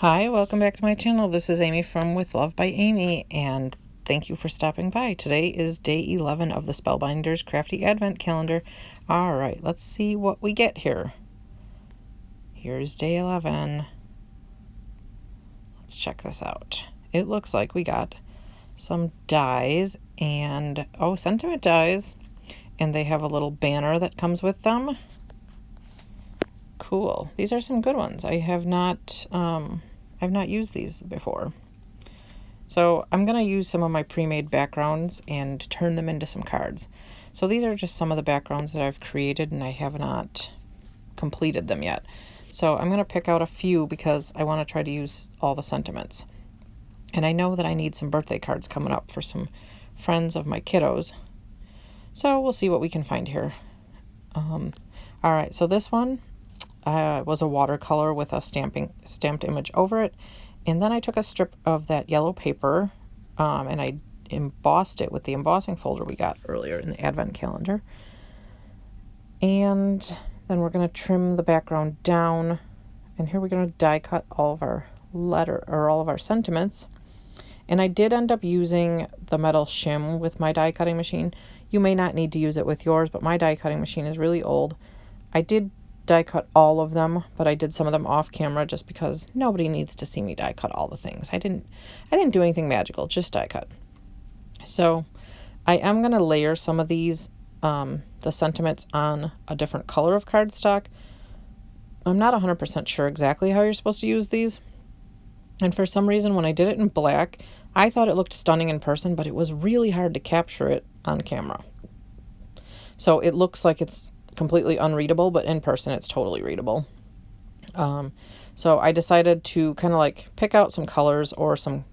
Hi, welcome back to my channel. This is Amy from With Love by Amy, and thank you for stopping by. Today is day 11 of the Spellbinders Crafty Advent Calendar. Alright, let's see what we get here. Here's day 11. Let's check this out. It looks like we got some dies and, sentiment dies, and they have a little banner that comes with them. Cool. These are some good ones. I've not used these before. So I'm going to use some of my pre-made backgrounds and turn them into some cards. So these are just some of the backgrounds that I've created, and I have not completed them yet. So I'm going to pick out a few because I want to try to use all the sentiments. And I know that I need some birthday cards coming up for some friends of my kiddos. So we'll see what we can find here. Alright, so this one was a watercolor with a stamped image over it. And then I took a strip of that yellow paper and I embossed it with the embossing folder we got earlier in the advent calendar. And then we're going to trim the background down. And here we're going to die cut all of our all of our sentiments. And I did end up using the metal shim with my die cutting machine. You may not need to use it with yours, but my die cutting machine is really old. I did die cut all of them, but I did some of them off camera just because nobody needs to see me die cut all the things. I didn't do anything magical, just die cut. So I am going to layer some of these the sentiments on a different color of cardstock. I'm not 100% sure exactly how you're supposed to use these. And for some reason, when I did it in black, I thought it looked stunning in person, but it was really hard to capture it on camera. So it looks like it's completely unreadable, but in person it's totally readable. So I decided to kind of like pick out some colors or some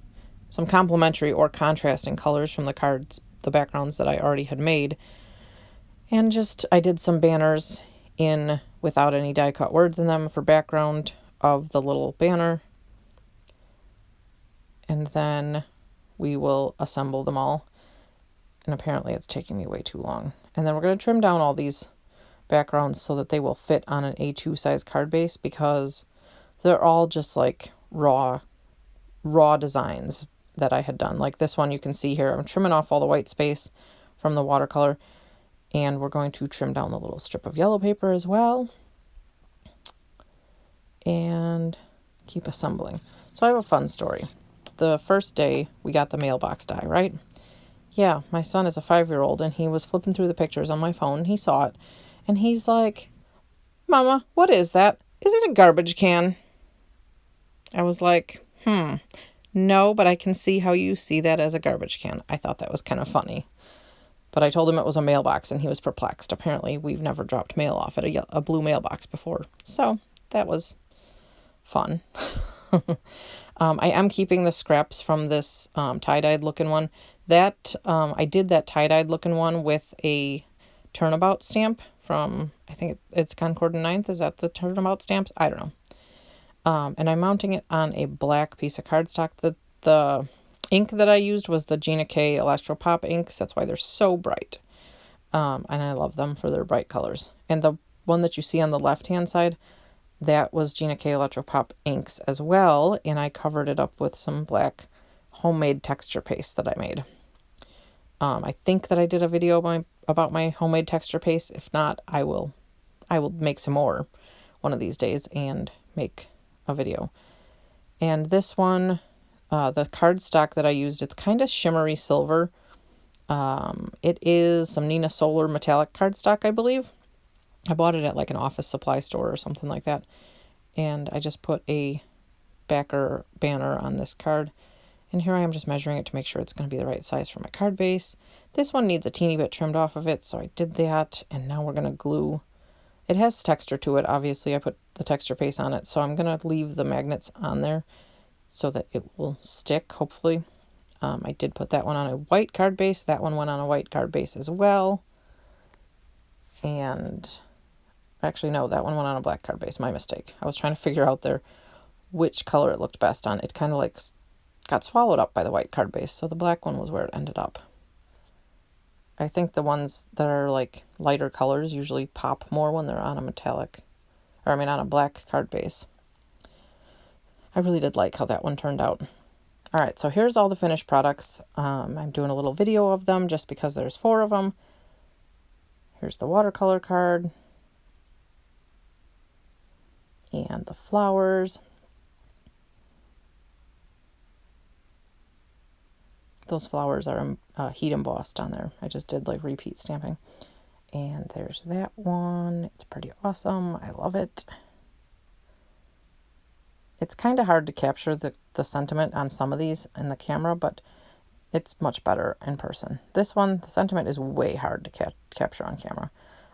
complementary or contrasting colors from the cards, the backgrounds that I already had made. And I did some banners in without any die cut words in them for background of the little banner. And then we will assemble them all. And apparently it's taking me way too long. And then we're going to trim down all these backgrounds so that they will fit on an A2 size card base because they're all just like raw designs that I had done. Like this one you can see here, I'm trimming off all the white space from the watercolor, and we're going to trim down the little strip of yellow paper as well and keep assembling. So I have a fun story. The first day we got the mailbox die, right? Yeah, my son is a 5-year-old and he was flipping through the pictures on my phone and he saw it. And he's like, "Mama, what is that? Is it a garbage can?" I was like, no, but I can see how you see that as a garbage can. I thought that was kind of funny. But I told him it was a mailbox and he was perplexed. Apparently, we've never dropped mail off at a blue mailbox before. So that was fun. I am keeping the scraps from this tie-dyed looking one. I did that tie-dyed looking one with a turnabout stamp from, I think it's Concord and Ninth. Is that the turnabout stamps? I don't know. And I'm mounting it on a black piece of cardstock. The ink that I used was the Gina K Electropop inks. That's why they're so bright. And I love them for their bright colors. And the one that you see on the left-hand side, that was Gina K Electropop inks as well. And I covered it up with some black homemade texture paste that I made. I think that I did a video about my homemade texture paste. If not, I will make some more one of these days and make a video. And this one, the cardstock that I used, it's kind of shimmery silver. It is some Nina Solar metallic cardstock, I believe. I bought it at like an office supply store or something like that. And I just put a backer banner on this card. And here I am just measuring it to make sure it's going to be the right size for my card base. This one needs a teeny bit trimmed off of it, so I did that. And now we're going to glue. It has texture to it, obviously. I put the texture paste on it, so I'm going to leave the magnets on there so that it will stick, hopefully. I did put that one on a white card base. That one went on a white card base as well. And actually, no, that one went on a black card base. My mistake. I was trying to figure out there which color it looked best on. It kind of like got swallowed up by the white card base, so the black one was where it ended up. I think the ones that are like lighter colors usually pop more when they're on a on a black card base. I really did like how that one turned out. All right, so here's all the finished products. I'm doing a little video of them just because there's 4 of them. Here's the watercolor card. And the flowers. Those flowers are heat embossed on there. I just did like repeat stamping. And there's that one. It's pretty awesome. I love it. It's kind of hard to capture the sentiment on some of these in the camera, but it's much better in person. This one, the sentiment is way hard to capture on camera.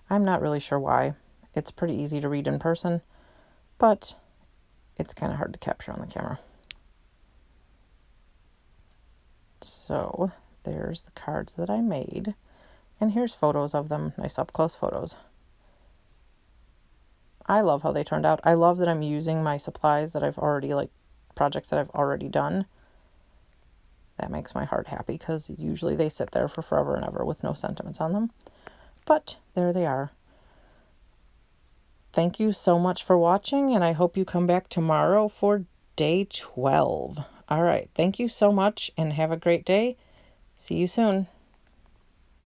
I'm not really sure why. It's pretty easy to read in person, but it's kind of hard to capture on the camera. So there's the cards that I made. And here's photos of them, nice up-close photos. I love how they turned out. I love that I'm using my supplies that I've already, like, projects that I've already done. That makes my heart happy because usually they sit there for forever and ever with no sentiments on them. But there they are. Thank you so much for watching, and I hope you come back tomorrow for day 12. All right, thank you so much, and have a great day. See you soon.